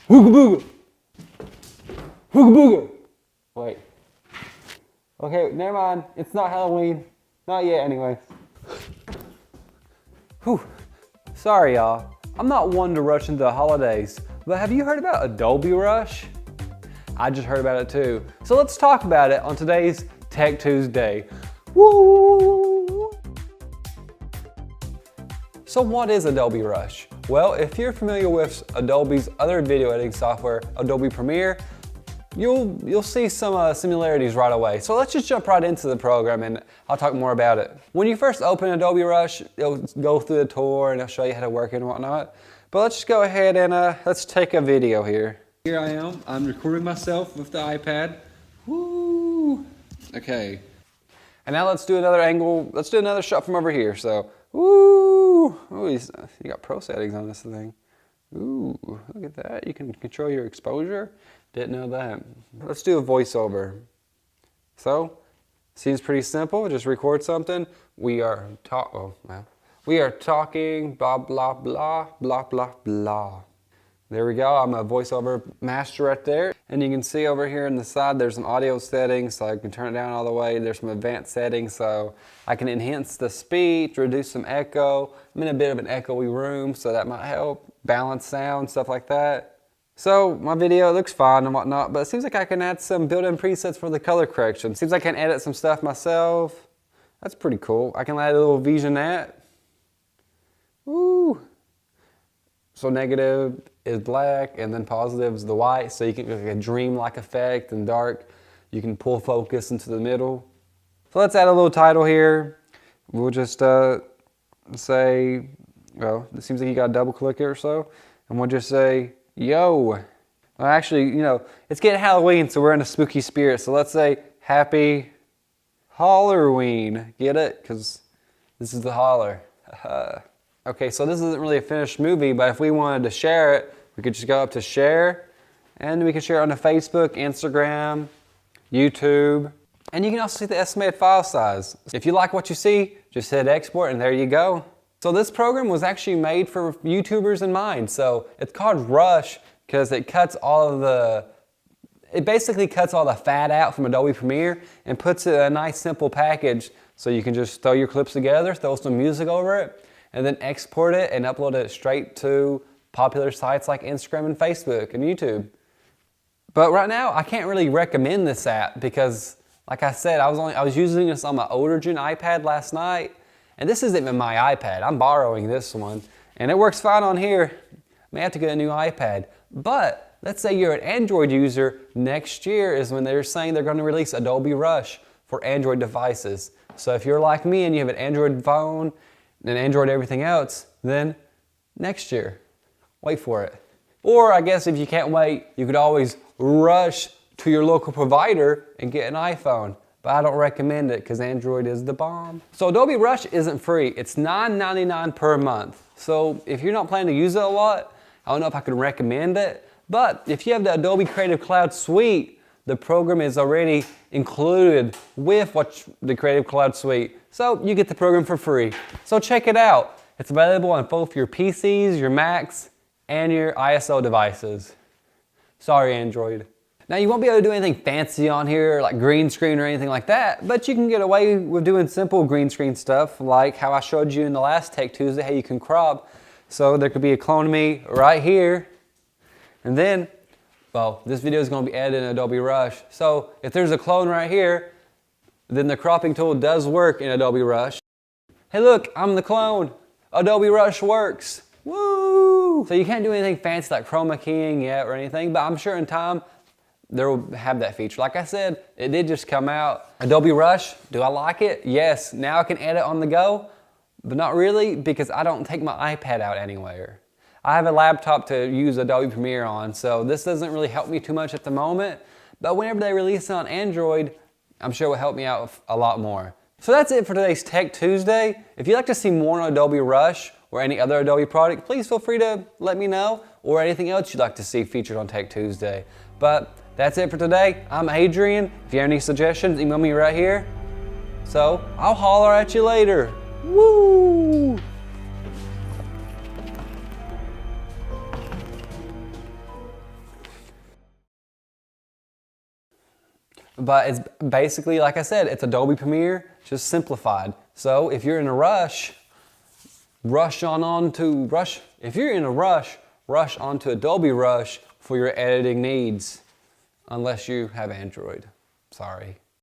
Hooga booga. Hooga booga. Wait. Okay, never mind. It's not Halloween. Not yet, anyways. Whew. Sorry, y'all. I'm not one to rush into the holidays, but have you heard about Adobe Rush? I just heard about it too. So let's talk about it on today's Tech Tuesday. Woo! So what is Adobe Rush? Well, if you're familiar with Adobe's other video editing software, Adobe Premiere, you'll see some similarities right away. So let's just jump right into the program and I'll talk more about it. When you first open Adobe Rush, it'll go through the tour and it'll show you how to work it and whatnot. But let's just go ahead and let's take a video here. Here I am, I'm recording myself with the iPad. Woo! Okay. And now let's do another angle, let's do another shot from over here. So, woo! Oh, you got pro settings on this thing. Ooh, look at that. You can control your exposure. Didn't know that. Let's do a voiceover. So, seems pretty simple. Just record something. We are talking, blah, blah, blah, blah, blah, blah. There we go. I'm a voiceover master right there. And you can see over here on the side, there's some audio settings, so I can turn it down all the way. There's some advanced settings, so I can enhance the speech, reduce some echo. I'm in a bit of an echoey room, so that might help. Balance sound, stuff like that. So my video looks fine and whatnot, but it seems like I can add some built-in presets for the color correction. Seems like I can edit some stuff myself. That's pretty cool. I can add a little vignette. Woo! So negative is black and then positive is the white, so you can get like a dream-like effect, and dark you can pull focus into the middle. So let's add a little title here. We'll just say, well, it seems like you got to double click it or so, and we'll just say, yo. Well, actually, you know, it's getting Halloween, so we're in a spooky spirit, so let's say Happy Halloween. Get it? Because this is the holler. Okay, so this isn't really a finished movie, but if we wanted to share it, we could just go up to share, and we can share it on Facebook, Instagram, YouTube, and you can also see the estimated file size. If you like what you see, just hit export, and there you go. So this program was actually made for YouTubers in mind. So it's called Rush because it basically cuts all the fat out from Adobe Premiere and puts it in a nice simple package, so you can just throw your clips together, throw some music over it, and then export it and upload it straight to popular sites like Instagram and Facebook and YouTube. But right now, I can't really recommend this app because, like I said, I was using this on my older gen iPad last night, and this isn't even my iPad. I'm borrowing this one, and it works fine on here. I may have to get a new iPad. But let's say you're an Android user. Next year is when they're saying they're going to release Adobe Rush for Android devices. So if you're like me and you have an Android phone and Android everything else, then next year, wait for it. Or I guess if you can't wait, you could always rush to your local provider and get an iPhone. But I don't recommend it because Android is the bomb. So Adobe Rush isn't free. It's $9.99 per month. So if you're not planning to use it a lot, I don't know if I could recommend it. But if you have the Adobe Creative Cloud Suite, the program is already included with the Creative Cloud Suite. So you get the program for free. So check it out. It's available on both your PCs, your Macs, and your ISO devices. Sorry, Android. Now you won't be able to do anything fancy on here, like green screen or anything like that, but you can get away with doing simple green screen stuff, like how I showed you in the last Tech Tuesday, how you can crop. So there could be a clone of me right here, and then, well, this video is going to be edited in Adobe Rush. So if there's a clone right here, then the cropping tool does work in Adobe Rush. Hey look, I'm the clone. Adobe Rush works. Woo! So you can't do anything fancy like chroma keying yet or anything, but I'm sure in time they'll have that feature. Like I said, it did just come out. Adobe Rush, do I like it? Yes. Now I can edit on the go, but not really because I don't take my iPad out anywhere. I have a laptop to use Adobe Premiere on, so this doesn't really help me too much at the moment, but whenever they release it on Android, I'm sure it will help me out a lot more. So that's it for today's Tech Tuesday. If you'd like to see more on Adobe Rush or any other Adobe product, please feel free to let me know, or anything else you'd like to see featured on Tech Tuesday. But that's it for today. I'm Adrian. If you have any suggestions, email me right here. So I'll holler at you later. Woo! But it's basically, like I said, it's Adobe Premiere, just simplified. So if you're in a rush, rush onto Adobe Rush for your editing needs, unless you have Android. Sorry.